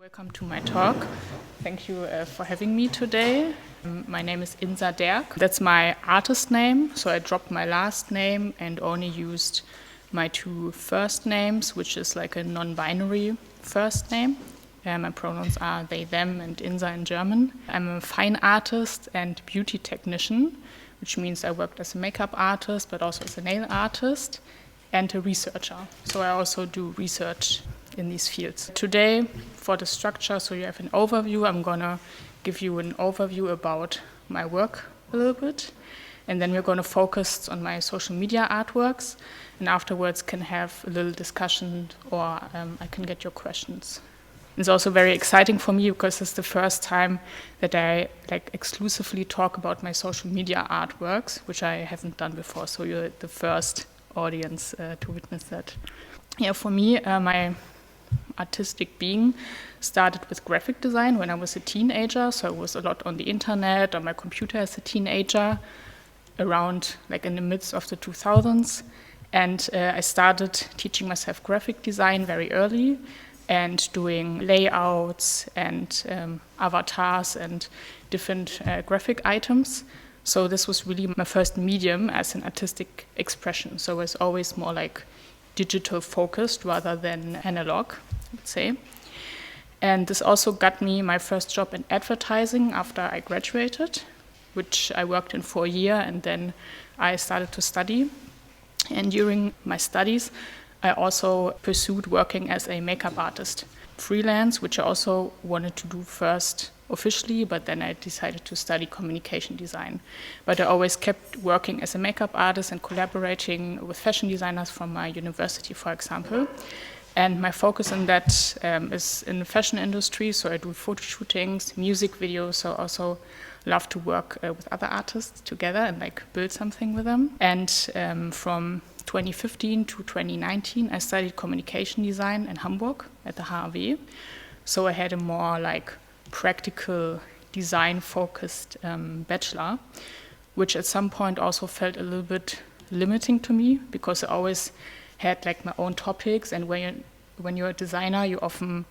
Welcome to my talk. Thank you for having me today. My name is Insa Derk. That's my artist name, so I dropped my last name and only used my two first names, which is like a non-binary first name. My pronouns are they, them, and Insa in German. I'm a fine artist and beauty technician, which means I worked as a makeup artist, but also as a nail artist and a researcher. So I also do research in these fields. Today, for the structure, so you have an overview, I'm gonna give you an overview about my work a little bit, and then we're gonna focus on my social media artworks, and afterwards can have a little discussion, or I can get your questions. It's also very exciting for me because it's the first time that I exclusively talk about my social media artworks, which I haven't done before, so you're the first audience to witness that. Yeah, for me, my artistic being started with graphic design when I was a teenager, so I was a lot on the internet, on my computer as a teenager, around in the midst of the 2000s, and I started teaching myself graphic design very early and doing layouts and avatars and different graphic items. So this was really my first medium as an artistic expression, so it was always more like digital focused rather than analog, I would say. And this also got me my first job in advertising after I graduated, which I worked in for a year, and then I started to study. And during my studies, I also pursued working as a makeup artist, freelance, which I also wanted to do first officially, but then I decided to study communication design. But I always kept working as a makeup artist and collaborating with fashion designers from my university, for example. And my focus in that is in the fashion industry, so I do photo shootings, music videos, so I also love to work with other artists together and build something with them. And from 2015 to 2019, I studied communication design in Hamburg at the HAW. So I had a more practical design-focused bachelor, which at some point also felt a little bit limiting to me because I always had my own topics, and when you're a designer, you often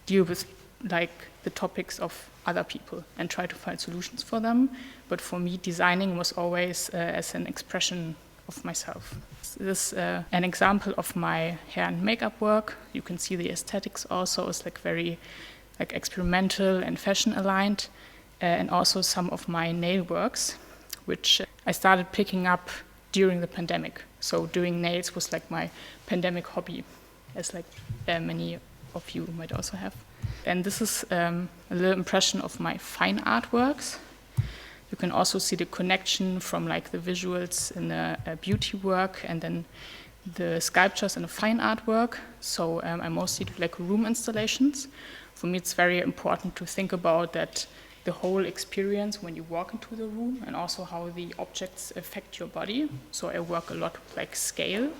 deal with the topics of other people and try to find solutions for them. But for me, designing was always as an expression of myself. This is an example of my hair and makeup work. You can see the aesthetics also is very experimental and fashion aligned, and also some of my nail works, which I started picking up during the pandemic. So doing nails was my pandemic hobby, as many of you might also have. And this is a little impression of my fine artworks. You can also see the connection from the visuals in the beauty work and then the sculptures in the fine artwork. So I mostly do room installations. For me, it's very important to think about that the whole experience when you walk into the room and also how the objects affect your body. So I work a lot with scale.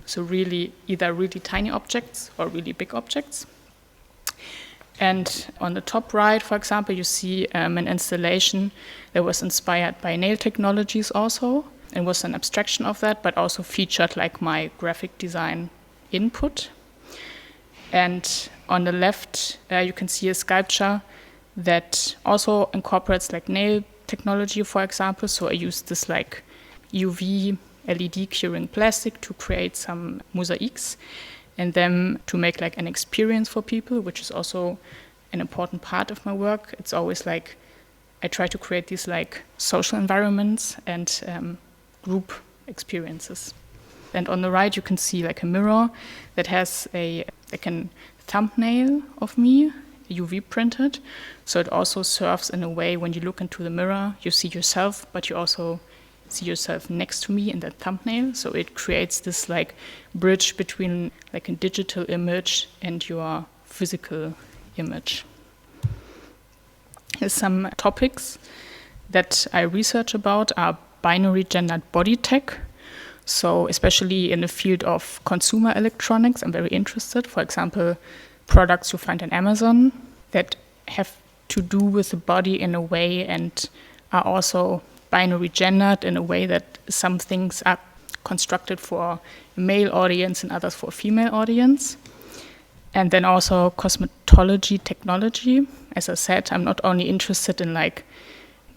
So really either really tiny objects or really big objects. And on the top right, for example, you see an installation that was inspired by nail technologies also, and was an abstraction of that, but also featured my graphic design input. And on the left, you can see a sculpture that also incorporates nail technology, for example. So I used this UV LED curing plastic to create some mosaics and then to make an experience for people, which is also an important part of my work. It's always I try to create these social environments and group experiences. And on the right, you can see a mirror that has a thumbnail of me, UV printed. So it also serves in a way when you look into the mirror, you see yourself, but you also see yourself next to me in that thumbnail. So it creates this bridge between a digital image and your physical image. Here's some topics that I research about are binary gendered body tech. So especially in the field of consumer electronics, I'm very interested. For example, products you find on Amazon that have to do with the body in a way and are also binary gendered in a way that some things are constructed for a male audience and others for a female audience. And then also cosmetology technology. As I said, I'm not only interested in like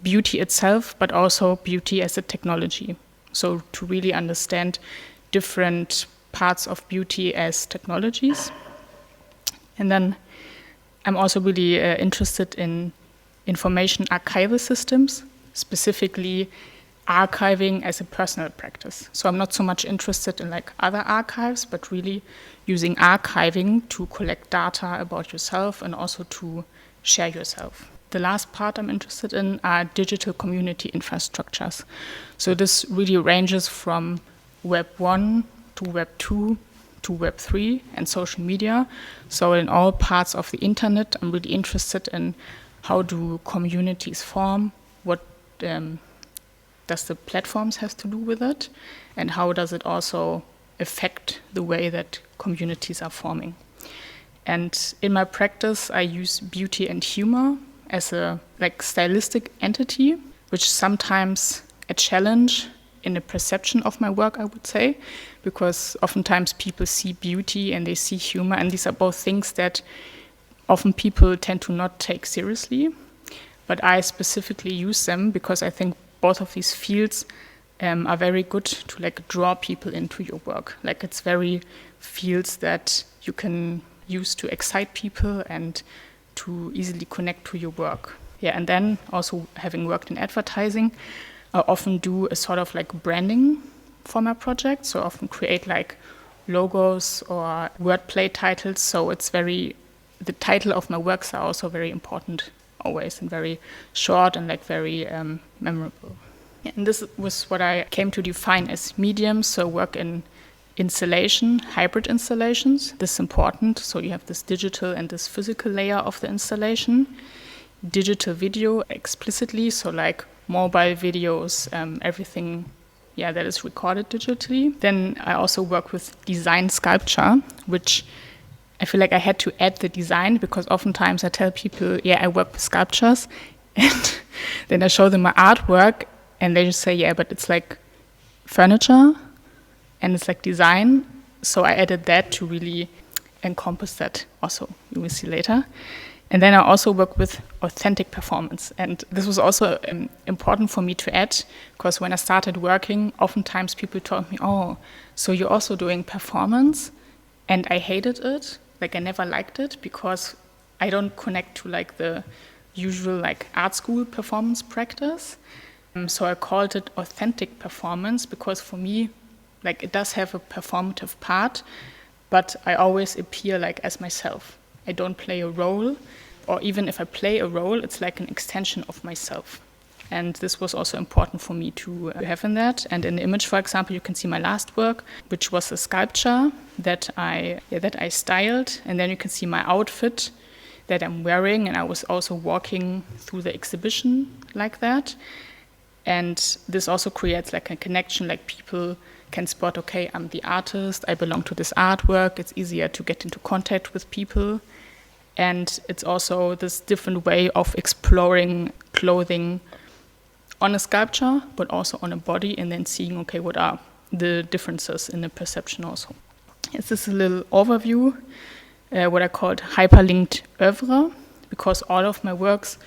beauty itself, but also beauty as a technology. So to really understand different parts of beauty as technologies. And then I'm also really interested in information archival systems, specifically archiving as a personal practice. So I'm not so much interested in like other archives, but really using archiving to collect data about yourself and also to share yourself. The last part I'm interested in are digital community infrastructures. So this really ranges from Web 1 to Web 2 to Web 3 and social media. So in all parts of the internet, I'm really interested in how do communities form, what does the platforms have to do with it, and how does it also affect the way that communities are forming. And in my practice, I use beauty and humor as a like stylistic entity, which is sometimes a challenge in the perception of my work, I would say, because oftentimes people see beauty and they see humor, and these are both things that often people tend to not take seriously. But I specifically use them because I think both of these fields are very good to like draw people into your work. Like it's very fields that you can use to excite people and to easily connect to your work. Yeah, and then also having worked in advertising, I often do a sort of like branding for my project. So I often create like logos or wordplay titles. So it's the title of my works are also very important always and very short and like very memorable. Yeah, and this was what I came to define as mediums. So work in installation, hybrid installations. This is important. So you have this digital and this physical layer of the installation. Digital video explicitly, so like mobile videos, everything that is recorded digitally. Then I also work with design sculpture, which I feel like I had to add the design because oftentimes I tell people, I work with sculptures. And then I show them my artwork and they just say, but it's like furniture and it's like design. So I added that to really encompass that also, you will see later. And then I also work with authentic performance. And this was also important for me to add because when I started working, oftentimes people told me, so you're also doing performance? And I hated it. Like I never liked it because I don't connect to like the usual like art school performance practice. So I called it authentic performance because for me, like it does have a performative part, but I always appear like as myself. I don't play a role, or even if I play a role, it's like an extension of myself. And this was also important for me to have in that. And in the image, for example, you can see my last work, which was a sculpture that I styled. And then you can see my outfit that I'm wearing. And I was also walking through the exhibition like that. And this also creates like a connection, like people can spot, okay, I'm the artist, I belong to this artwork. It's easier to get into contact with people. And it's also this different way of exploring clothing on a sculpture, but also on a body, and then seeing, okay, what are the differences in the perception also. This is a little overview, what I called hyperlinked oeuvre, because all of my works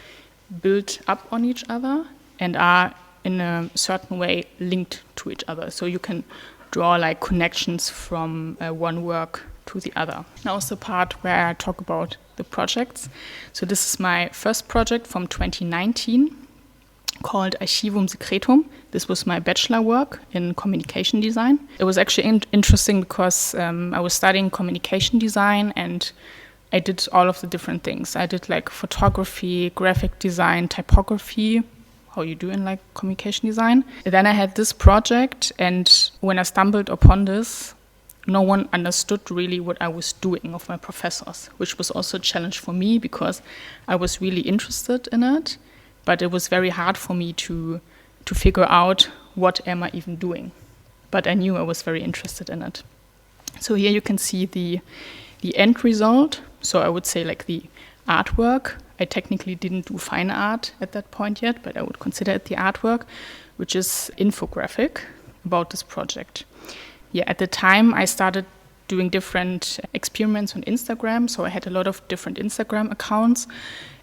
build up on each other and are in a certain way linked to each other. So you can draw like connections from one work to the other. Now is the part where I talk about the projects. So this is my first project from 2019 called Archivum Secretum. This was my bachelor work in communication design. It was actually interesting because I was studying communication design and I did all of the different things. I did like photography, graphic design, typography, how you do in like communication design. Then I had this project, and when I stumbled upon this, no one understood really what I was doing of my professors, which was also a challenge for me because I was really interested in it, but it was very hard for me to figure out what am I even doing. But I knew I was very interested in it. So here you can see the end result. So I would say like the artwork. I technically didn't do fine art at that point yet, but I would consider it the artwork, which is infographic about this project. At the time I started doing different experiments on Instagram. So I had a lot of different Instagram accounts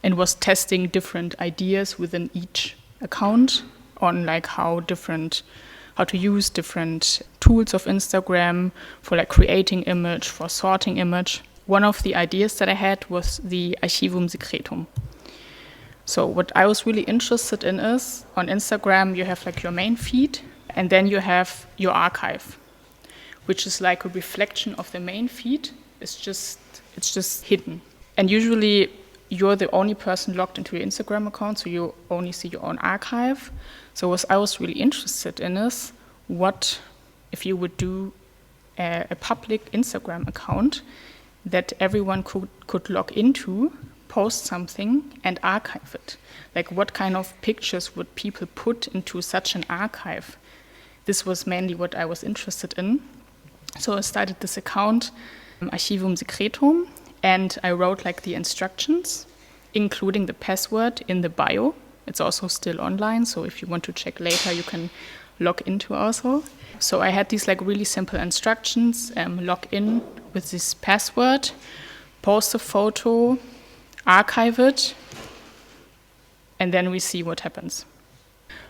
and was testing different ideas within each account on like how to use different tools of Instagram for like creating image, for sorting image. One of the ideas that I had was the Archivum Secretum. So what I was really interested in is, on Instagram you have like your main feed, and then you have your archive, which is like a reflection of the main feed. It's just hidden. And usually you're the only person logged into your Instagram account, so you only see your own archive. So what I was really interested in is, what if you would do a public Instagram account that everyone could log into, post something and archive it? Like, what kind of pictures would people put into such an archive? This was mainly what I was interested in. So I started this account, Archivum Secretum, and I wrote like the instructions, including the password in the bio. It's also still online, so if you want to check later, you can log into also. So I had these like really simple instructions, log in with this password, post a photo, archive it, and then we see what happens.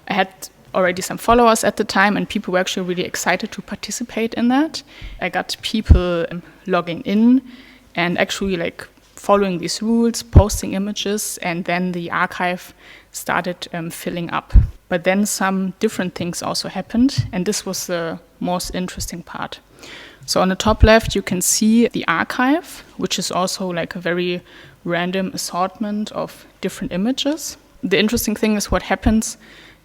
I had already some followers at the time, and people were actually really excited to participate in that. I got people logging in and actually like following these rules, posting images, and then the archive started filling up. But then some different things also happened, and this was the most interesting part. So on the top left, you can see the archive, which is also like a very random assortment of different images. The interesting thing is what happens.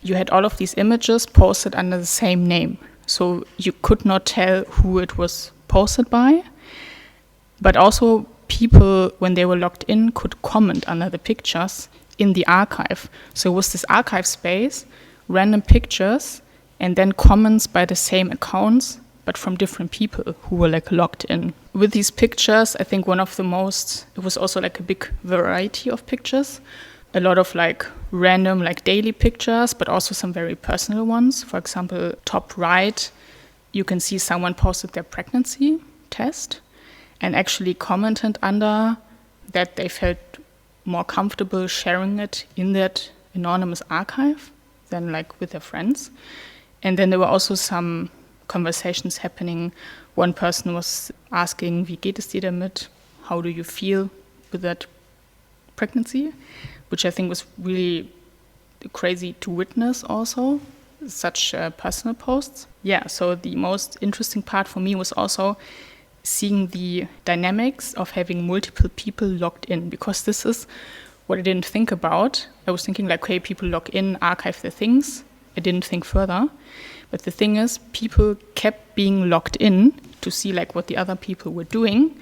You had all of these images posted under the same name. So you could not tell who it was posted by. But also people, when they were logged in, could comment under the pictures in the archive. So it was this archive space, random pictures, and then comments by the same accounts, but from different people who were like logged in. With these pictures, I think it was also like a big variety of pictures. A lot of like random like daily pictures, but also some very personal ones. For example, top right, you can see someone posted their pregnancy test and actually commented under that they felt more comfortable sharing it in that anonymous archive than like with their friends. And then there were also some conversations happening. One person was asking, wie geht es dir damit? How do you feel with that pregnancy? Which I think was really crazy to witness also, such personal posts. Yeah, so the most interesting part for me was also seeing the dynamics of having multiple people logged in, because this is what I didn't think about. I was thinking like, okay, people log in, archive their things. I didn't think further. But the thing is, people kept being logged in to see like what the other people were doing.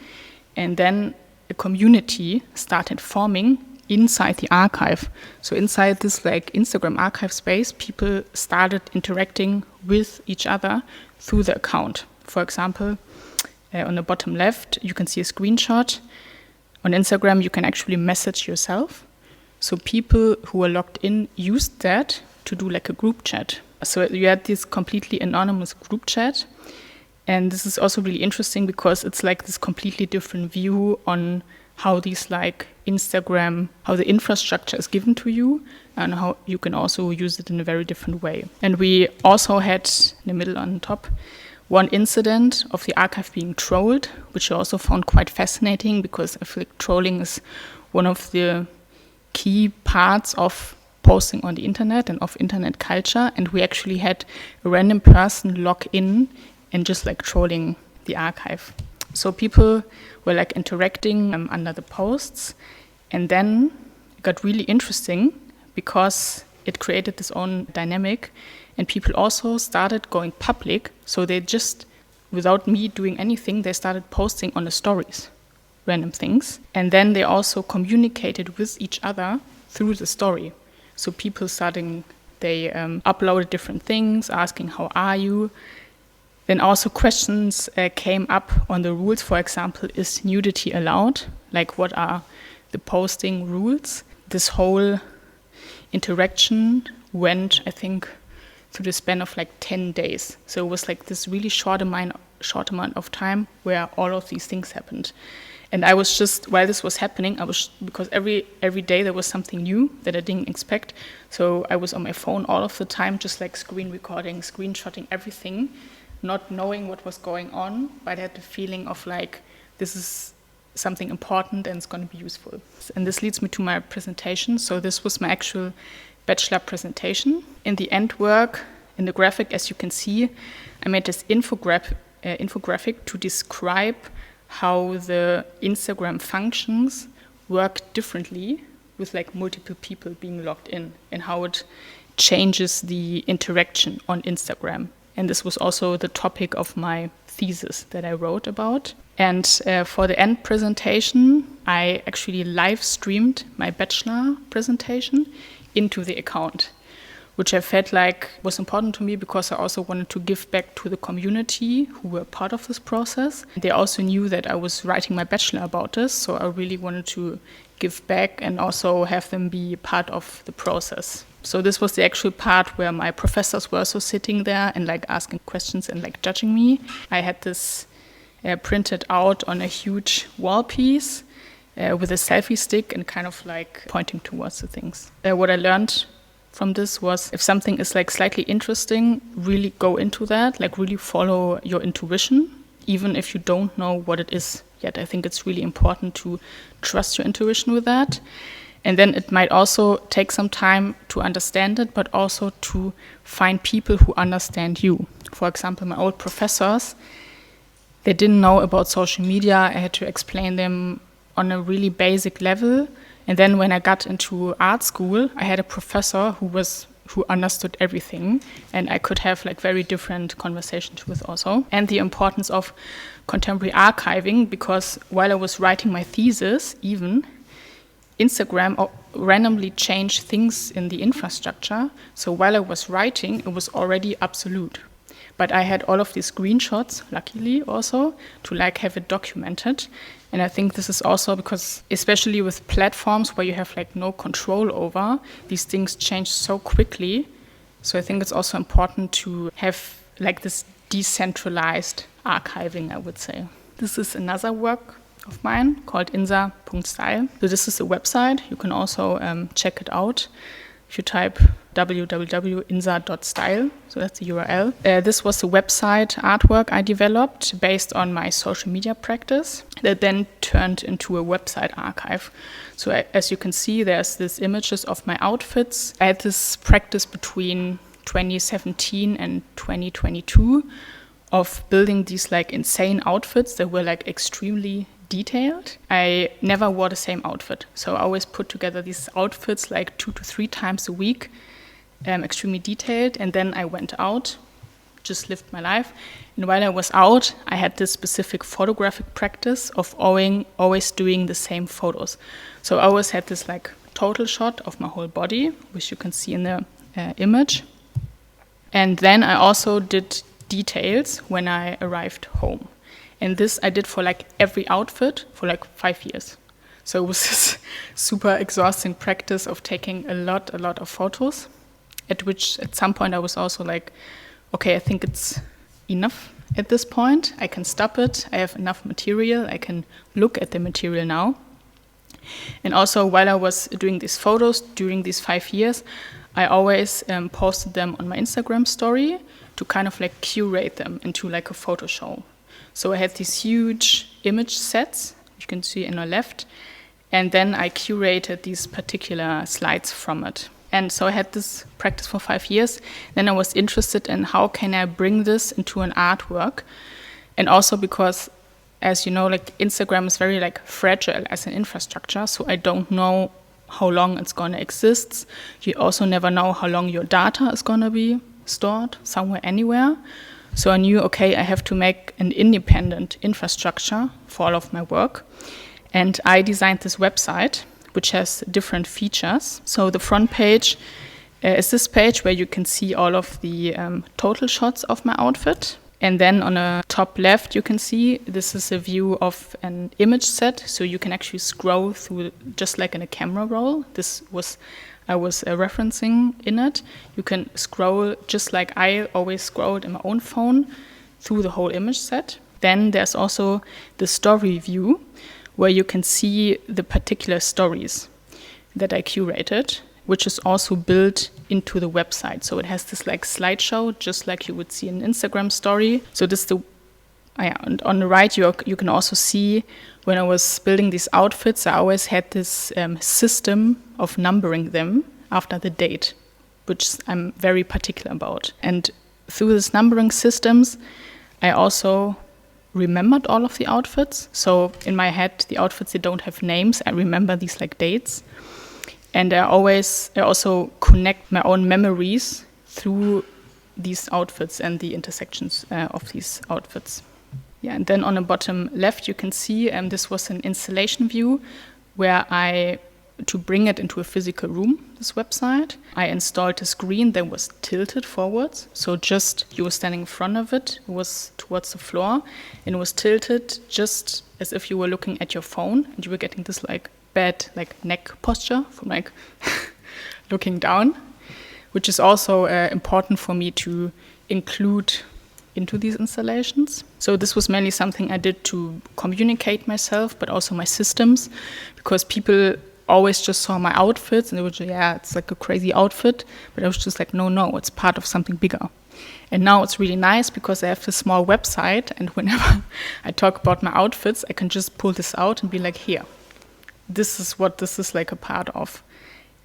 And then a community started forming inside the archive. So inside this like Instagram archive space, people started interacting with each other through the account. For example, on the bottom left, you can see a screenshot. On Instagram, you can actually message yourself. So people who were logged in used that to do like a group chat. So you had this completely anonymous group chat. And this is also really interesting because it's like this completely different view on how these like Instagram, how the infrastructure is given to you and how you can also use it in a very different way. And we also had, in the middle on top, one incident of the archive being trolled, which I also found quite fascinating because I feel like trolling is one of the key parts of posting on the internet and of internet culture. And we actually had a random person log in and just like trolling the archive. So people were like interacting under the posts. And then it got really interesting because it created this own dynamic. And people also started going public. So they just, without me doing anything, they started posting on the stories, random things. And then they also communicated with each other through the story. So people they uploaded different things, asking, how are you? Then also questions came up on the rules. For example, is nudity allowed? Like, what are the posting rules? This whole interaction went, I think, through the span of like 10 days. So it was like this really short amount short amount of time where all of these things happened. And I was just, while this was happening, because every day there was something new that I didn't expect. So I was on my phone all of the time, just like screen recording, screenshotting everything, not knowing what was going on, but I had the feeling of like, this is something important and it's going to be useful. And this leads me to my presentation. So this was my actual bachelor presentation. In the end work, in the graphic, as you can see, I made this infographic to describe how the Instagram functions work differently with like multiple people being logged in, and how it changes the interaction on Instagram. And this was also the topic of my thesis that I wrote about. And for the end presentation, I actually live streamed my bachelor presentation into the account, which I felt like was important to me because I also wanted to give back to the community who were part of this process. They also knew that I was writing my bachelor about this, so I really wanted to give back and also have them be part of the process. So this was the actual part where my professors were also sitting there and like asking questions and like judging me. I had this printed out on a huge wall piece with a selfie stick and kind of like pointing towards the things. What I learned from this was, if something is like slightly interesting, really go into that, like really follow your intuition, even if you don't know what it is yet. I think it's really important to trust your intuition with that. And then it might also take some time to understand it, but also to find people who understand you. For example, my old professors, they didn't know about social media. I had to explain them on a really basic level. And then when I got into art school, I had a professor who understood everything, and I could have like very different conversations with also. And the importance of contemporary archiving, because while I was writing my thesis, even Instagram randomly changed things in the infrastructure. So while I was writing, it was already absolute. But I had all of these screenshots, luckily also, to like have it documented. And I think this is also because, especially with platforms where you have like no control over, these things change so quickly. So I think it's also important to have like this decentralized archiving, I would say. This is another work of mine called Insa.style. So this is a website. You can also check it out. If you type www.insa.style, so that's the URL. This was a website artwork I developed based on my social media practice that then turned into a website archive. So as you can see, there's these images of my outfits. I had this practice between 2017 and 2022 of building these like insane outfits that were like extremely detailed. I never wore the same outfit. So I always put together these outfits like 2 to 3 times a week, extremely detailed. And then I went out, just lived my life. And while I was out, I had this specific photographic practice of always doing the same photos. So I always had this like total shot of my whole body, which you can see in the image. And then I also did details when I arrived home. And this I did for like every outfit for like 5 years. So it was this super exhausting practice of taking a lot of photos, at which at some point I was also like, okay, I think it's enough at this point. I can stop it. I have enough material. I can look at the material now. And also while I was doing these photos during these 5 years, I always posted them on my Instagram story to kind of like curate them into like a photo show. So I had these huge image sets, you can see on the left, and then I curated these particular slides from it. And so I had this practice for 5 years. Then I was interested in how can I bring this into an artwork. And also because, as you know, like Instagram is very like fragile as an infrastructure, so I don't know how long it's going to exist. You also never know how long your data is going to be stored somewhere, anywhere. So I knew, okay, I have to make an independent infrastructure for all of my work. And I designed this website, which has different features. So the front page is this page where you can see all of the total shots of my outfit. And then on the top left, you can see this is a view of an image set. So you can actually scroll through just like in a camera roll. I was referencing in it. You can scroll just like I always scrolled in my own phone through the whole image set. Then there's also the story view, where you can see the particular stories that I curated, which is also built into the website. So it has this like slideshow, just like you would see in an Instagram story. So this is the and on the right, you can also see when I was building these outfits, I always had this system of numbering them after the date, which I'm very particular about. And through these numbering systems, I also remembered all of the outfits. So in my head, the outfits, they don't have names. I remember these like dates. And I also connect my own memories through these outfits and the intersections of these outfits. Yeah, and then on the bottom left, you can see this was an installation view where to bring it into a physical room, this website, I installed a screen that was tilted forwards. So just you were standing in front of it, it was towards the floor, and it was tilted just as if you were looking at your phone, and you were getting this like bad like neck posture from like looking down, which is also important for me to include into these installations. So this was mainly something I did to communicate myself, but also my systems, because people always just saw my outfits and they were just, yeah, it's like a crazy outfit. But I was just like, no, it's part of something bigger. And now it's really nice because I have this small website, and whenever I talk about my outfits, I can just pull this out and be like, here, this is what this is like a part of.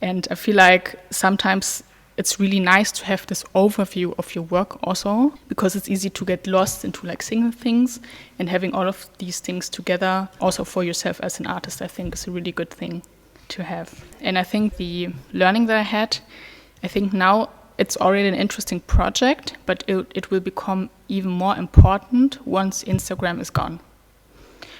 And I feel like sometimes it's really nice to have this overview of your work also, because it's easy to get lost into like single things, and having all of these things together also for yourself as an artist, I think is a really good thing to have. And I think the learning that I think now it's already an interesting project, but it will become even more important once Instagram is gone.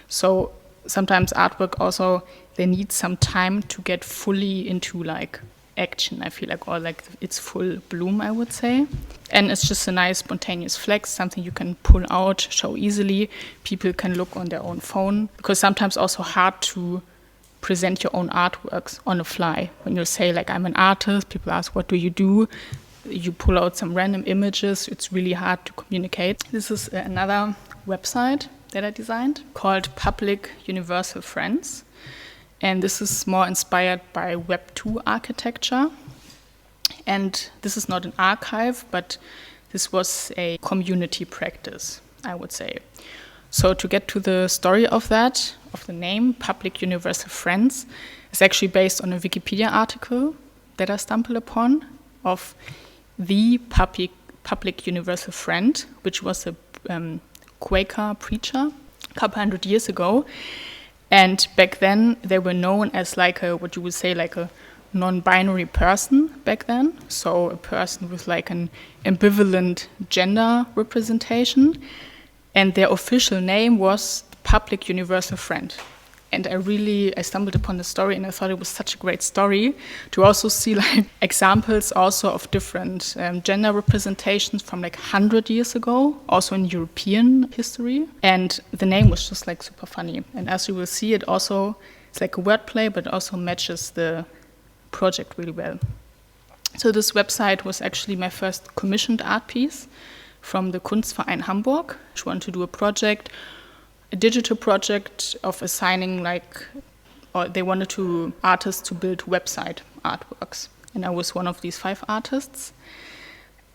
So sometimes artwork also, they need some time to get fully into like action, I feel like, or like its full bloom, I would say. And it's just a nice spontaneous flex, something you can pull out, show easily. People can look on their own phone, because sometimes also hard to present your own artworks on the fly. When you say like, I'm an artist, people ask, what do? You pull out some random images. It's really hard to communicate. This is another website that I designed called Public Universal Friends. And this is more inspired by Web 2 architecture. And this is not an archive, but this was a community practice, I would say. So to get to the story of that, of the name, Public Universal Friends, is actually based on a Wikipedia article that I stumbled upon of the Public Universal Friend, which was a Quaker preacher a couple hundred years ago. And back then, they were known as like what you would say, like a non-binary person back then. So a person with like an ambivalent gender representation. And their official name was Public Universal Friend. And I stumbled upon the story, and I thought it was such a great story to also see like examples also of different gender representations from like 100 years ago, also in European history. And the name was just like super funny. And as you will see, it's like a wordplay, but also matches the project really well. So this website was actually my first commissioned art piece from the Kunst Hamburg, which wanted to do a digital project of assigning or they wanted artists to build website artworks. And I was one of these 5 artists.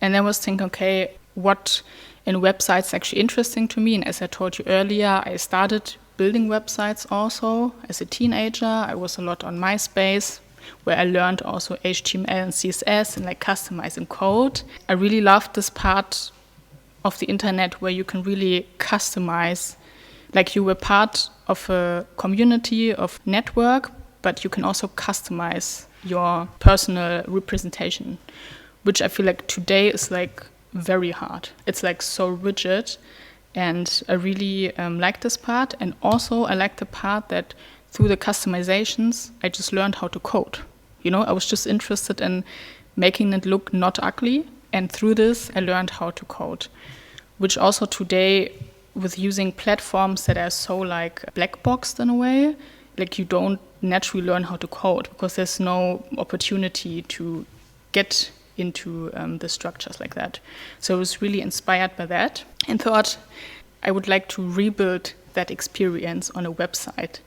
And I was thinking, okay, what in websites is actually interesting to me? And as I told you earlier, I started building websites also as a teenager. I was a lot on MySpace, where I learned also HTML and CSS and like customizing code. I really loved this part of the internet where you can really customize. Like you were part of a community of network, but you can also customize your personal representation, which I feel like today is like very hard. It's like so rigid, and I really like this part. And also I like the part that through the customizations, I just learned how to code. You know, I was just interested in making it look not ugly, and through this I learned how to code, which also today, with using platforms that are so like black boxed in a way, like you don't naturally learn how to code because there's no opportunity to get into the structures like that. So I was really inspired by that and thought I would like to rebuild that experience on a website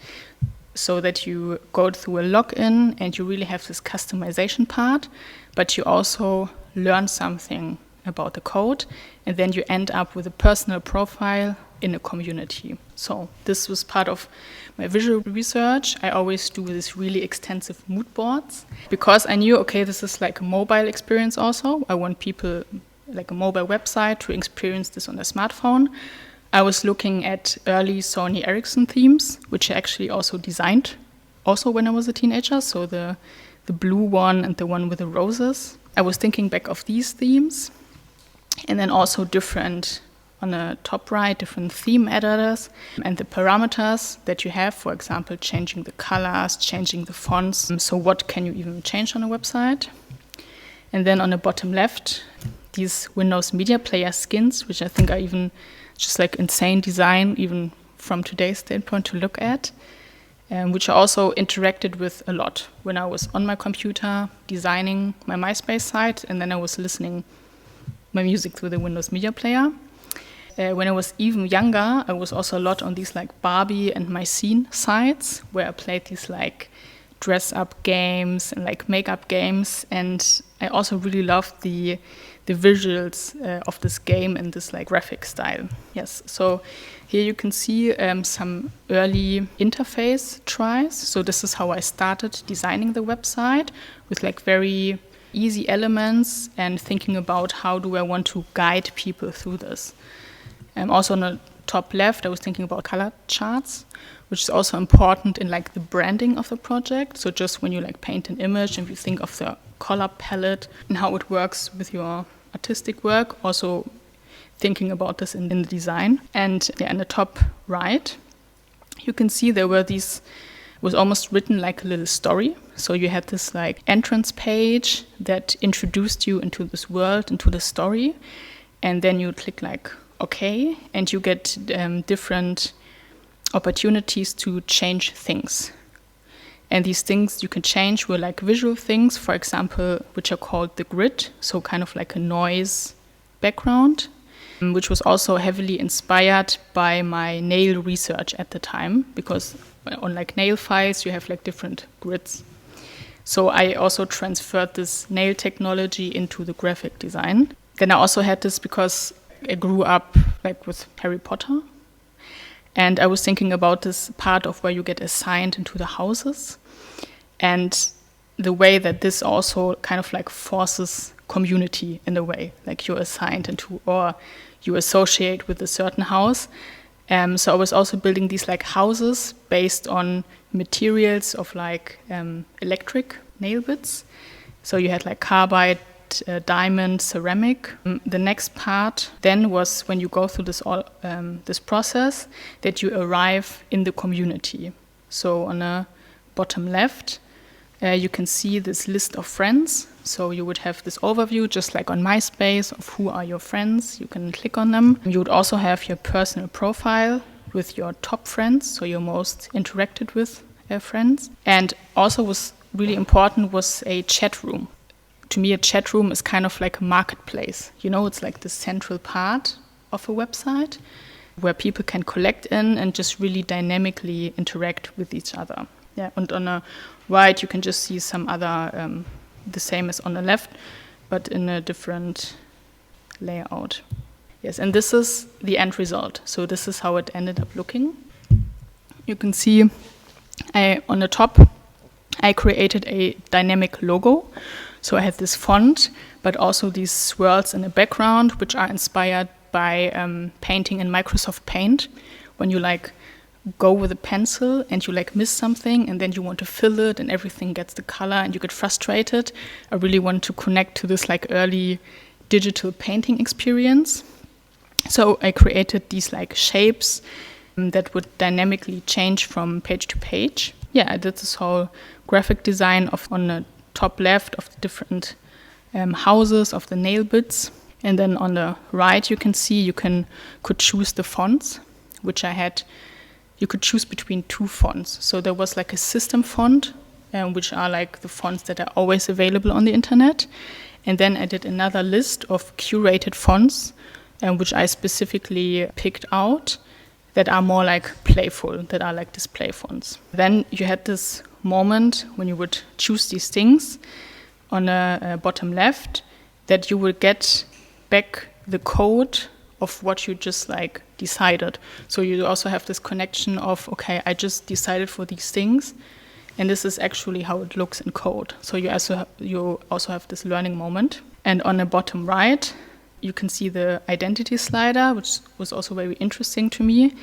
so that you go through a login and you really have this customization part, but you also learn something about the code, and then you end up with a personal profile in a community. So this was part of my visual research. I always do this really extensive mood boards because I knew, okay, this is like a mobile experience also. I want people, like a mobile website, to experience this on a smartphone. I was looking at early Sony Ericsson themes, which I actually also designed also when I was a teenager. So the blue one and the one with the roses. I was thinking back of these themes, and then also different, on the top right, different theme editors and the parameters that you have, for example, changing the colors, changing the fonts. So what can you even change on a website? And then on the bottom left, these Windows Media Player skins, which I think are even just like insane design, even from today's standpoint to look at, which I also interacted with a lot when I was on my computer designing my MySpace site, and then I was listening my music through the Windows Media Player. When I was even younger, I was also a lot on these like Barbie and My Scene sites, where I played these like dress-up games and like make-up games, and I also really loved the visuals of this game and this like graphic style. Yes, so here you can see some early interface tries. So this is how I started designing the website, with like very easy elements and thinking about how do I want to guide people through this. Also on the top left, I was thinking about color charts, which is also important in like the branding of the project. So just when you like paint an image and you think of the color palette and how it works with your artistic work, also thinking about this in the design. And yeah, in the top right, you can see there were these, was almost written like a little story. So you had this like entrance page that introduced you into this world, into the story, and then you click like OK, and you get different opportunities to change things. And these things you can change were like visual things, for example, which are called the grid, so kind of like a noise background, which was also heavily inspired by my nail research at the time, because on like nail files you have like different grids. So I also transferred this nail technology into the graphic design. Then I also had this because I grew up like with Harry Potter, and I was thinking about this part of where you get assigned into the houses, and the way that this also kind of like forces community in a way, like you're assigned into or you associate with a certain house. So I was also building these like houses based on materials of like electric nail bits. So you had like carbide, diamond, ceramic. The next part then was when you go through this process that you arrive in the community. So on the bottom left, you can see this list of friends. So you would have this overview, just like on MySpace, of who are your friends. You can click on them. You would also have your personal profile with your top friends, so your most interacted with friends. And also was really important was a chat room. To me, a chat room is kind of like a marketplace. You know, it's like the central part of a website where people can collect in and just really dynamically interact with each other. Yeah, and on the right, you can just see some other, the same as on the left, but in a different layout. Yes, and this is the end result. So this is how it ended up looking. You can see on the top, I created a dynamic logo. So I had this font, but also these swirls in the background, which are inspired by painting in Microsoft Paint. When you like go with a pencil and you like miss something and then you want to fill it and everything gets the color and you get frustrated. I really want to connect to this like early digital painting experience. So I created these like shapes that would dynamically change from page to page. Yeah, I did this whole graphic design on the top left of the different houses of the nail bits. And then on the right, you can see you could choose the fonts, which I had. You could choose between two fonts. So there was like a system font, which are like the fonts that are always available on the internet. And then I did another list of curated fonts, which I specifically picked out, that are more like playful, that are like display fonts. Then you had this moment when you would choose these things on the bottom left, that you will get back the code of what you just like decided. So you also have this connection of, okay, I just decided for these things, and this is actually how it looks in code. So you also have this learning moment. And on the bottom right, you can see the identity slider, which was also very interesting to me.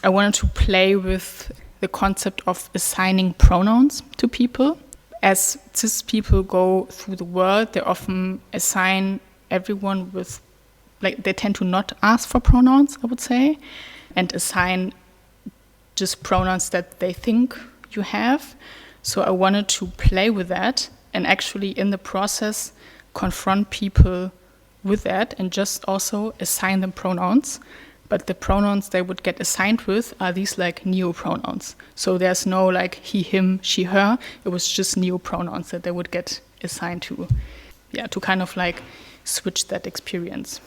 I wanted to play with the concept of assigning pronouns to people. As cis people go through the world, they often assign everyone with, like, they tend to not ask for pronouns, I would say, and assign just pronouns that they think you have. So I wanted to play with that and actually in the process confront people with that and just also assign them pronouns. But the pronouns they would get assigned with are these like neo-pronouns. So there's no like he, him, she, her. It was just neo-pronouns that they would get assigned to. Yeah, to kind of like switch that experience.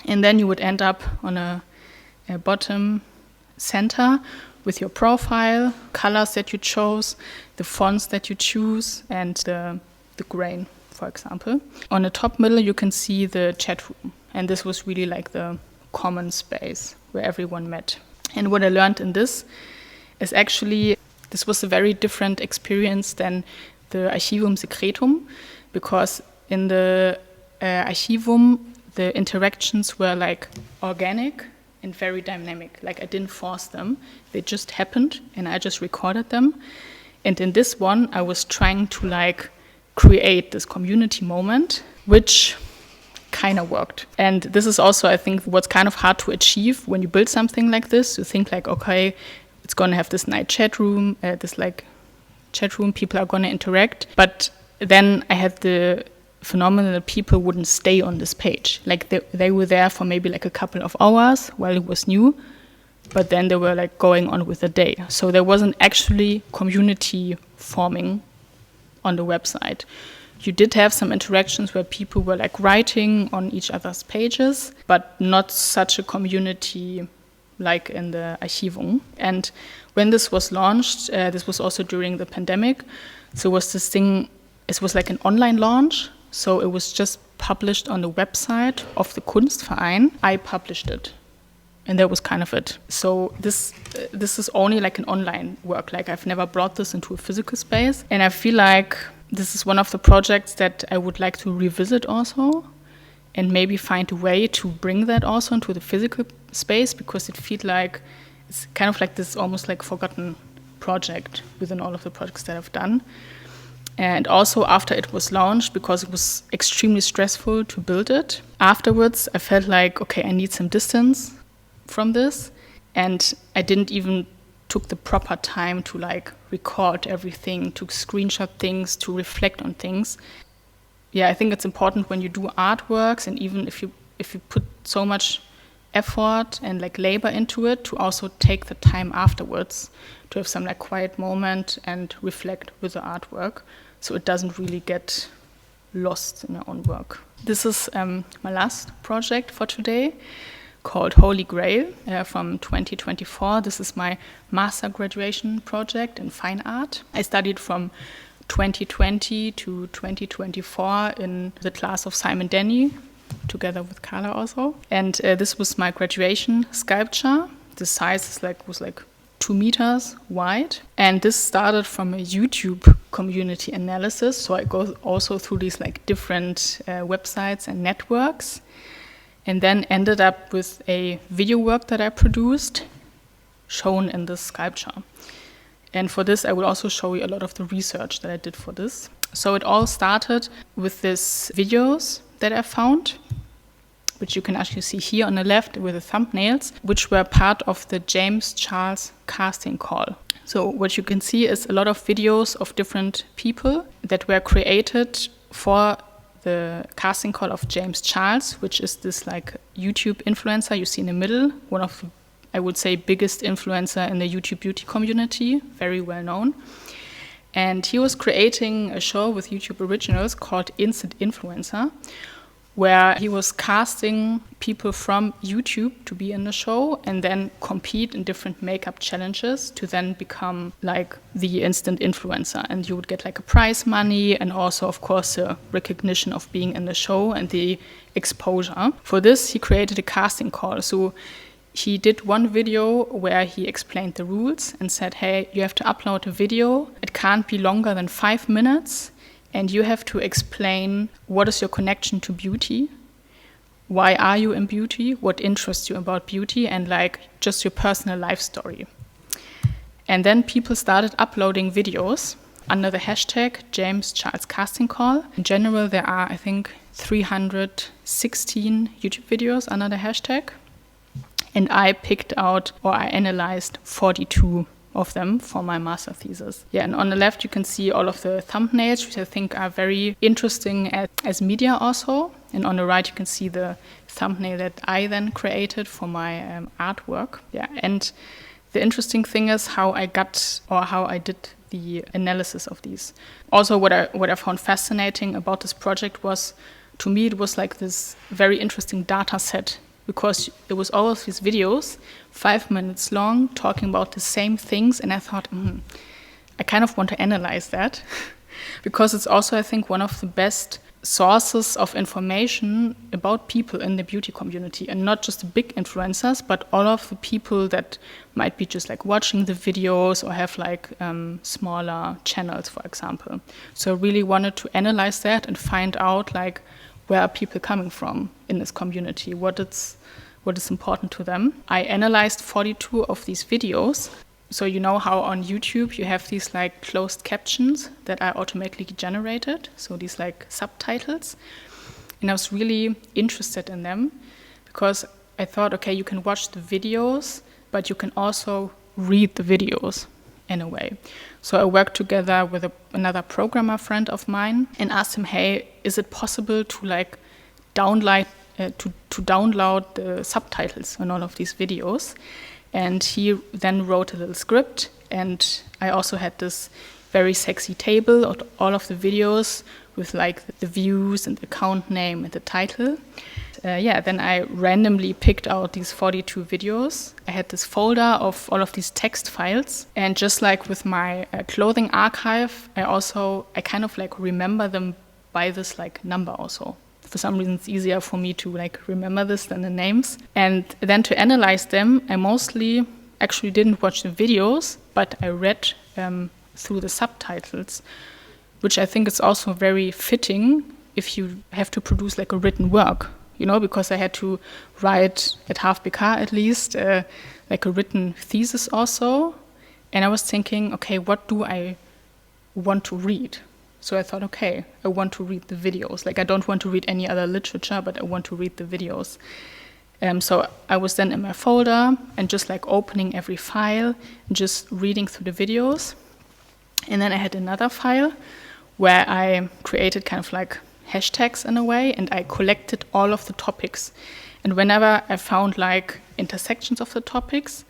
And then you would end up on a bottom center with your profile, colors that you chose, the fonts that you choose, and the grain, for example. On the top middle, you can see the chat room. And this was really like the common space where everyone met. And what I learned in this is actually, this was a very different experience than the Archivum Secretum, because in the Archivum, the interactions were like organic and very dynamic. Like I didn't force them. They just happened and I just recorded them. And in this one, I was trying to like create this community moment, which kind of worked. And this is also, I think, what's kind of hard to achieve when you build something like this. You think like, okay, it's going to have this nice chat room, people are going to interact. But then I had the phenomenon that people wouldn't stay on this page. Like they were there for maybe like a couple of hours while it was new, but then they were like going on with the day. So there wasn't actually community forming on the website. You did have some interactions where people were like writing on each other's pages, but not such a community like in the Archivum. And when this was launched, this was also during the pandemic. So it was this thing, it was like an online launch. So it was just published on the website of the Kunstverein. I published it. And that was kind of it. So this is only like an online work. Like I've never brought this into a physical space. And I feel like this is one of the projects that I would like to revisit also and maybe find a way to bring that also into the physical space, because it feels like it's kind of like this almost like forgotten project within all of the projects that I've done. And also after it was launched, because it was extremely stressful to build it, afterwards I felt like, okay, I need some distance from this. And I didn't even took the proper time to like record everything, to screenshot things, to reflect on things. Yeah, I think it's important when you do artworks, and even if you put so much effort and like labor into it, to also take the time afterwards to have some like quiet moment and reflect with the artwork, so it doesn't really get lost in your own work. This is my last project for today, called Holy Grail from 2024. This is my master graduation project in fine art. I studied from 2020 to 2024 in the class of Simon Denny, together with Carla also. And this was my graduation sculpture. The size was like 2 meters wide. And this started from a YouTube community analysis. So I go also through these like different websites and networks, and then ended up with a video work that I produced, shown in this sculpture. And for this, I will also show you a lot of the research that I did for this. So it all started with these videos that I found, which you can actually see here on the left with the thumbnails, which were part of the James Charles casting call. So what you can see is a lot of videos of different people that were created for the casting call of James Charles, which is this like YouTube influencer you see in the middle, one of the, I would say, biggest influencer in the YouTube beauty community, very well known. And he was creating a show with YouTube Originals called Instant Influencer, where he was casting people from YouTube to be in the show and then compete in different makeup challenges to then become like the instant influencer. And you would get like a prize money and also, of course, the recognition of being in the show and the exposure. For this, he created a casting call. So he did one video where he explained the rules and said, hey, you have to upload a video. It can't be longer than 5 minutes. And you have to explain what is your connection to beauty, why are you in beauty, what interests you about beauty, and like just your personal life story. And then people started uploading videos under the hashtag James Charles Casting Call. In general, there are, I think, 316 YouTube videos under the hashtag. And I picked out, or I analyzed 42 of them for my master thesis. Yeah, and on the left you can see all of the thumbnails, which I think are very interesting as media also. And on the right you can see the thumbnail that I then created for my artwork. Yeah, and the interesting thing is how I did the analysis of these. Also, what I found fascinating about this project was, to me, it was like this very interesting data set, because it was all of these videos, 5 minutes long, talking about the same things. And I thought, I kind of want to analyze that because it's also, I think, one of the best sources of information about people in the beauty community, and not just the big influencers, but all of the people that might be just like watching the videos or have like smaller channels, for example. So I really wanted to analyze that and find out like, where are people coming from in this community? What is important to them? I analyzed 42 of these videos. So you know how on YouTube you have these like closed captions that are automatically generated, so these like subtitles. And I was really interested in them because I thought, okay, you can watch the videos, but you can also read the videos in a way. So I worked together with another programmer friend of mine and asked him, hey, is it possible to like download the subtitles on all of these videos? And he then wrote a little script, and I also had this very sexy table of all of the videos with like the views and the account name and the title. Then I randomly picked out these 42 videos. I had this folder of all of these text files, and just like with my clothing archive, I kind of like remember them by this like number also. For some reason, it's easier for me to like remember this than the names. And then to analyze them, I mostly actually didn't watch the videos, but I read through the subtitles, which I think is also very fitting if you have to produce like a written work. You know, because I had to write at HFBK at least, like a written thesis also. And I was thinking, okay, what do I want to read? So I thought, okay, I want to read the videos. Like I don't want to read any other literature, but I want to read the videos. So I was then in my folder and just like opening every file and just reading through the videos. And then I had another file where I created kind of like hashtags in a way, and I collected all of the topics. And whenever I found like intersections of the topics,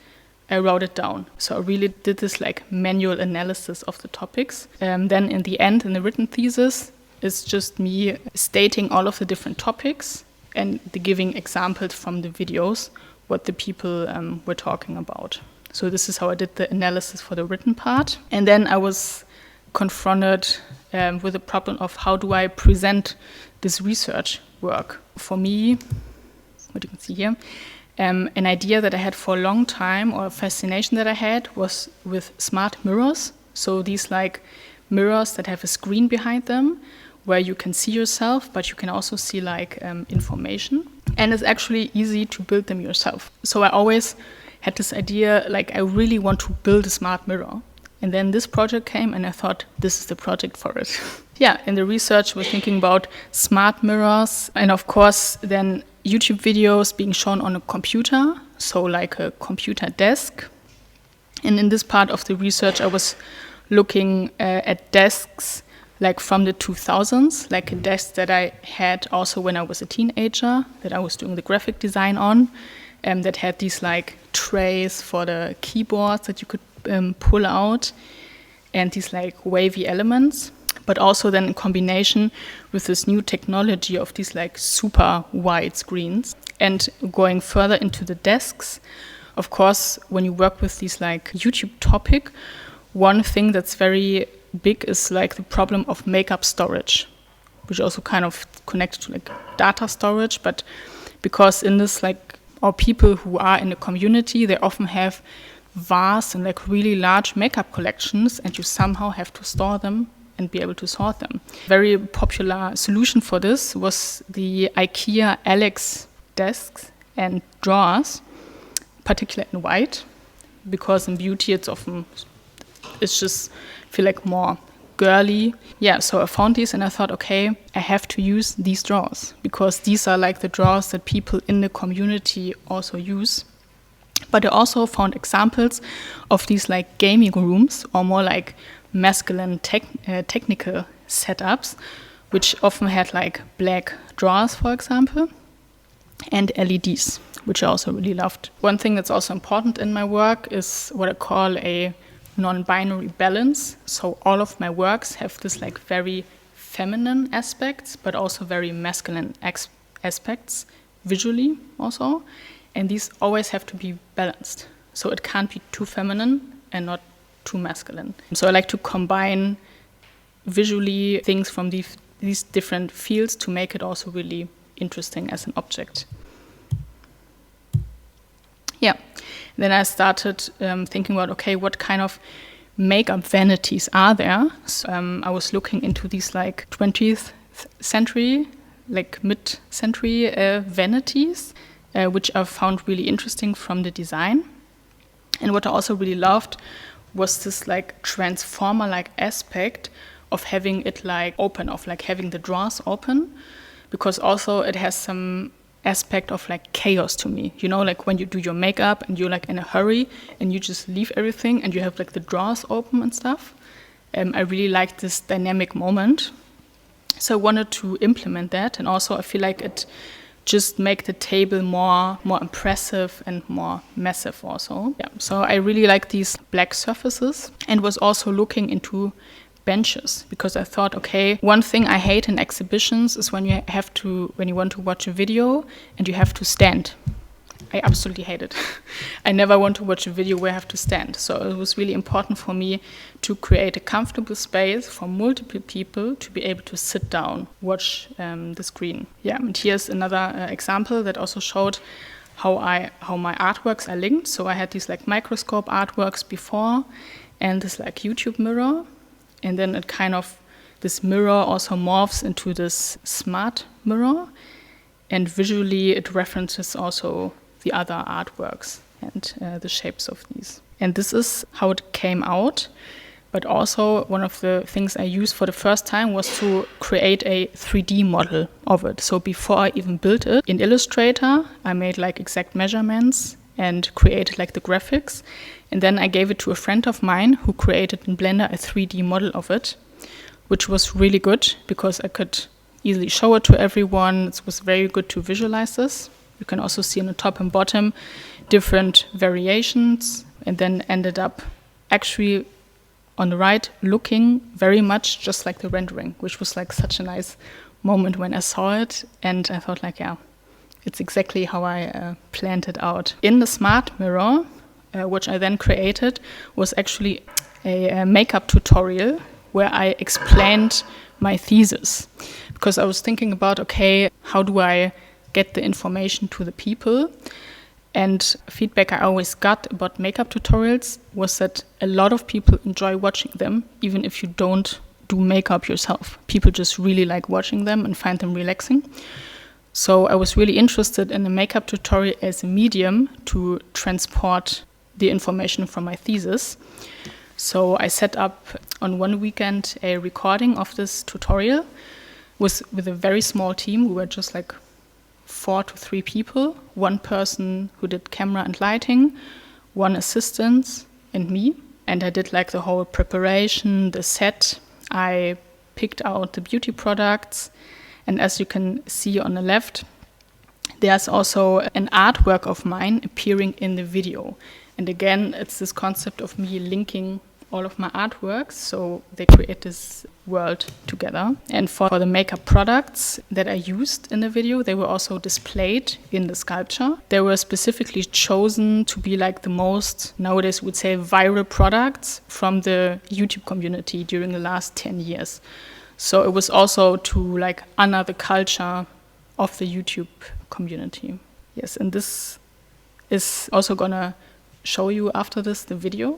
I wrote it down. So I really did this like manual analysis of the topics. Then in the end, in the written thesis, it's just me stating all of the different topics and giving examples from the videos, what the people were talking about. So this is how I did the analysis for the written part. And then I was confronted with the problem of how do I present this research work. For me, what you can see here, an idea that I had for a long time, or a fascination that I had, was with smart mirrors. So these like mirrors that have a screen behind them where you can see yourself, but you can also see like information. And it's actually easy to build them yourself. So I always had this idea, like I really want to build a smart mirror. And then this project came and I thought, this is the project for it. Yeah, in the research we're thinking about smart mirrors and of course then YouTube videos being shown on a computer, so like a computer desk. And in this part of the research I was looking at desks like from the 2000s, like a desk that I had also when I was a teenager, that I was doing the graphic design on, that had these like trays for the keyboards that you could pull out. and these like wavy elements, but also then in combination with this new technology of these like super wide screens. And going further into the desks, of course, when you work with these like YouTube topic, one thing that's very big is like the problem of makeup storage, which also kind of connected to like data storage. But because in this like, or people who are in the community, they often have vast and like really large makeup collections, and you somehow have to store them and be able to sort them. Very popular solution for this was the IKEA Alex desks and drawers, particularly in white, because in beauty it's just feel like more girly. Yeah, so I found these and I thought, okay, I have to use these drawers because these are like the drawers that people in the community also use. But I also found examples of these like gaming rooms or more like masculine technical setups, which often had like black drawers, for example, and LEDs, which I also really loved. One thing that's also important in my work is what I call a non-binary balance. So all of my works have this like very feminine aspects, but also very masculine aspects visually also. And these always have to be balanced. So it can't be too feminine and not too masculine. So I like to combine visually things from these different fields to make it also really interesting as an object. Yeah, then I started thinking about, okay, what kind of makeup vanities are there? So, I was looking into these like 20th century, like mid-century vanities, which I found really interesting from the design. And what I also really loved was this like transformer-like aspect of having it like open, of like having the drawers open, because also it has some aspect of like chaos to me, you know, like when you do your makeup and you're like in a hurry and you just leave everything and you have like the drawers open and stuff. I really liked this dynamic moment. So I wanted to implement that, and also I feel like it just make the table more impressive and more massive also. Yeah, so I really like these black surfaces, and was also looking into benches, because I thought, okay, one thing I hate in exhibitions is when you want to watch a video and you have to stand. I absolutely hate it. I never want to watch a video where I have to stand. So it was really important for me to create a comfortable space for multiple people to be able to sit down, watch the screen. Yeah, and here's another example that also showed how my artworks are linked. So I had these like microscope artworks before and this like YouTube mirror. And then it kind of, this mirror also morphs into this smart mirror. And visually it references also the other artworks and the shapes of these. And this is how it came out. But also one of the things I used for the first time was to create a 3D model of it. So before I even built it, in Illustrator, I made like exact measurements and created like the graphics. And then I gave it to a friend of mine who created in Blender a 3D model of it, which was really good because I could easily show it to everyone. It was very good to visualize this. You can also see on the top and bottom different variations, and then ended up actually on the right looking very much just like the rendering, which was like such a nice moment when I saw it. And I thought like, yeah, it's exactly how I planned it out. In the smart mirror, which I then created, was actually a makeup tutorial where I explained my thesis. Because I was thinking about, okay, how do I get the information to the people? And feedback I always got about makeup tutorials was that a lot of people enjoy watching them, even if you don't do makeup yourself. People just really like watching them and find them relaxing. So I was really interested in a makeup tutorial as a medium to transport the information from my thesis. So I set up on one weekend a recording of this tutorial with a very small team. We were just like 4 to 3 people, one person who did camera and lighting, one assistant, and me. And I did like the whole preparation, the set. I picked out the beauty products. And as you can see on the left, there's also an artwork of mine appearing in the video. And again, it's this concept of me linking all of my artworks, so they create this world together. And for the makeup products that I used in the video, they were also displayed in the sculpture. They were specifically chosen to be like the most, nowadays we would say, viral products from the YouTube community during the last 10 years. So it was also to like honor the culture of the YouTube community. Yes, and this is also gonna show you after this the video.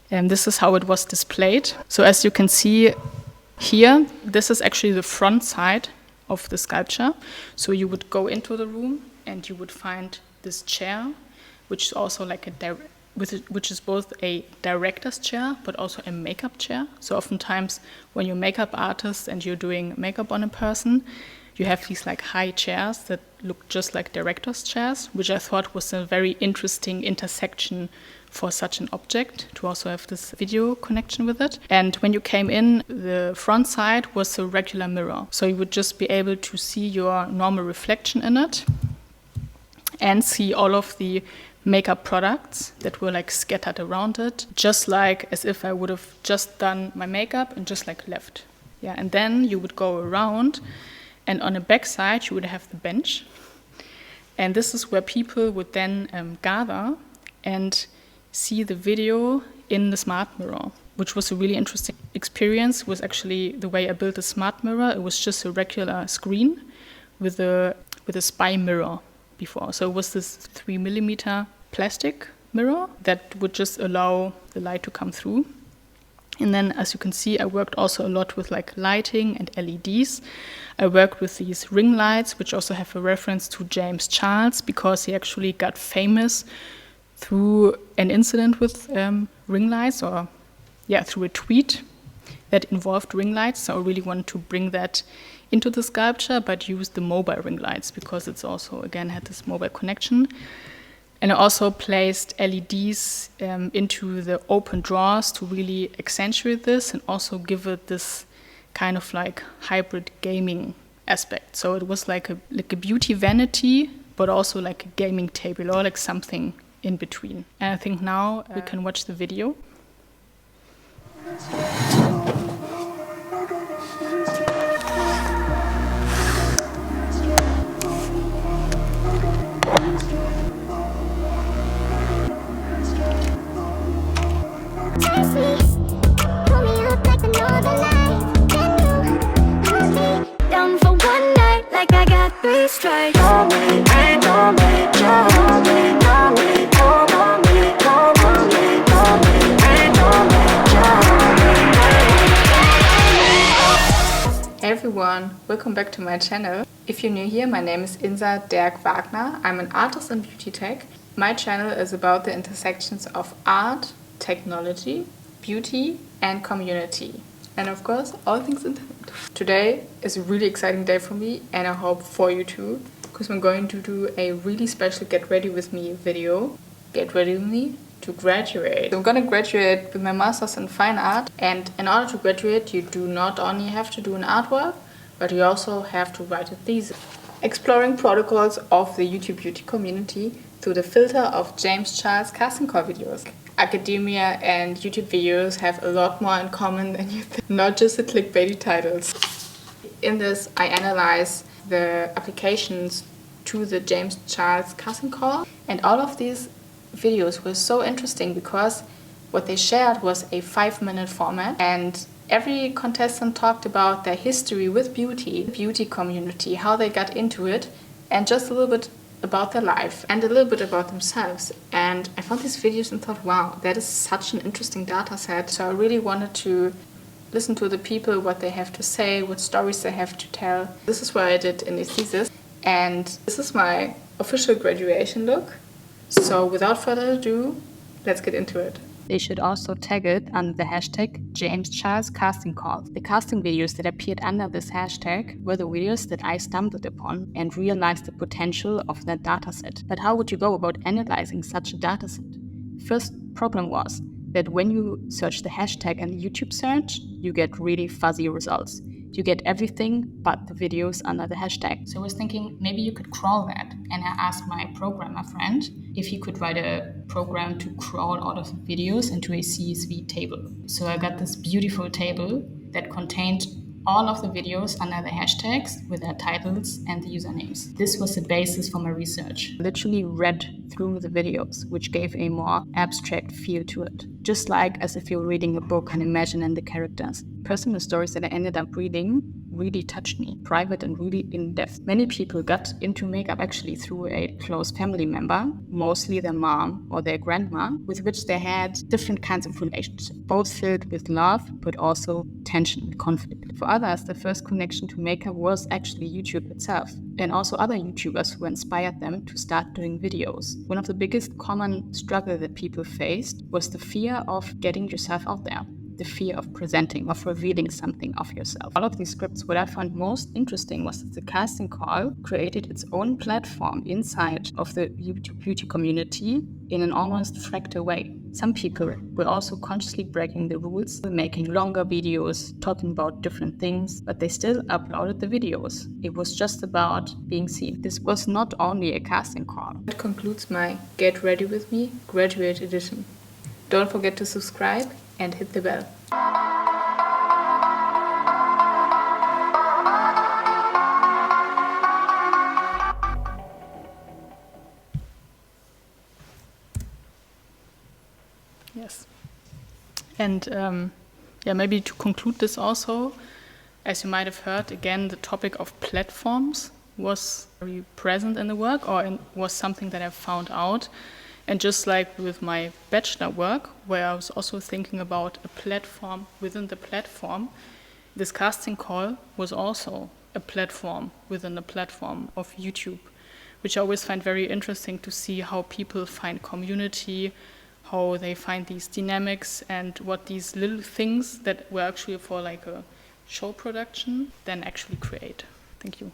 And this is how it was displayed. So as you can see here, this is actually the front side of the sculpture. So you would go into the room and you would find this chair, which is also like which is both a director's chair but also a makeup chair. So oftentimes when you're a makeup artist and you're doing makeup on a person, you have these like high chairs that look just like director's chairs, which I thought was a very interesting intersection for such an object, to also have this video connection with it. And when you came in, the front side was a regular mirror. So you would just be able to see your normal reflection in it and see all of the makeup products that were like scattered around it, just like as if I would have just done my makeup and just like left. Yeah, and then you would go around, and on the back side you would have the bench. And this is where people would then gather and see the video in the smart mirror, which was a really interesting experience. Was actually the way I built a smart mirror. It was just a regular screen with a spy mirror before. So it was this 3mm plastic mirror that would just allow the light to come through. And then, as you can see, I worked also a lot with like lighting and LEDs. I worked with these ring lights, which also have a reference to James Charles, because he actually got famous through an incident with ring lights, or through a tweet that involved ring lights. So I really wanted to bring that into the sculpture, but use the mobile ring lights because it's also, again, had this mobile connection. And I also placed LEDs into the open drawers to really accentuate this and also give it this kind of like hybrid gaming aspect. So it was like a beauty vanity, but also like a gaming table, or like something in between. And I think now we can watch the video. Down for one night, like I got 3 strikes. Hey everyone, welcome back to my channel. If you're new here, my name is Insa Derk Wagner. I'm an artist in beauty tech. My channel is about the intersections of art, technology, beauty and community. And of course, all things internet. Today is a really exciting day for me, and I hope for you too, because I'm going to do a really special Get Ready With Me video. Get ready with me to graduate. So I'm gonna graduate with my master's in fine art, and in order to graduate you do not only have to do an artwork, but you also have to write a thesis. Exploring protocols of the YouTube beauty community through the filter of James Charles casting call videos. Academia and YouTube videos have a lot more in common than you think, not just the clickbaity titles. In this, I analyze the applications to the James Charles casting call, and all of these videos were so interesting because what they shared was a 5-minute format, and every contestant talked about their history with beauty community, how they got into it, and just a little bit about their life and a little bit about themselves. And I found these videos and thought, wow, that is such an interesting data set. So I really wanted to listen to the people, what they have to say, what stories they have to tell. This is what I did in the thesis, and this is my official graduation look. So without further ado, let's get into it. They should also tag it under the hashtag James Charles casting call. The casting videos that appeared under this hashtag were the videos that I stumbled upon and realized the potential of that dataset. But how would you go about analyzing such a dataset? First problem was that when you search the hashtag in the YouTube search, you get really fuzzy results. you get everything but the videos under the hashtag. So I was thinking maybe you could crawl that. And I asked my programmer friend if he could write a program to crawl all of the videos into a CSV table. So I got this beautiful table that contained all of the videos under the hashtags with their titles and the usernames. This was the basis for my research. I literally read through the videos, which gave a more abstract feel to it. Just like as if you're reading a book and imagining the characters. Personal stories that I ended up reading really touched me, private and really in-depth. Many people got into makeup actually through a close family member, mostly their mom or their grandma, with which they had different kinds of relationships, both filled with love, but also tension and conflict. For others, the first connection to makeup was actually YouTube itself, and also other YouTubers who inspired them to start doing videos. One of the biggest common struggle that people faced was the fear of getting yourself out there. The fear of presenting, of revealing something of yourself. All of these scripts, what I found most interesting was that the casting call created its own platform inside of the YouTube beauty community in an almost fractal way. Some people were also consciously breaking the rules, making longer videos, talking about different things, but they still uploaded the videos. It was just about being seen. This was not only a casting call. That concludes my Get Ready With Me Graduate Edition. Don't forget to subscribe and hit the bell. Yes. And maybe to conclude this also, as you might have heard, again, the topic of platforms was very present in the work, or was something that I found out. And just like with my bachelor work, where I was also thinking about a platform within the platform, this casting call was also a platform within a platform of YouTube, which I always find very interesting to see how people find community, how they find these dynamics, and what these little things that were actually for like a show production then actually create. Thank you.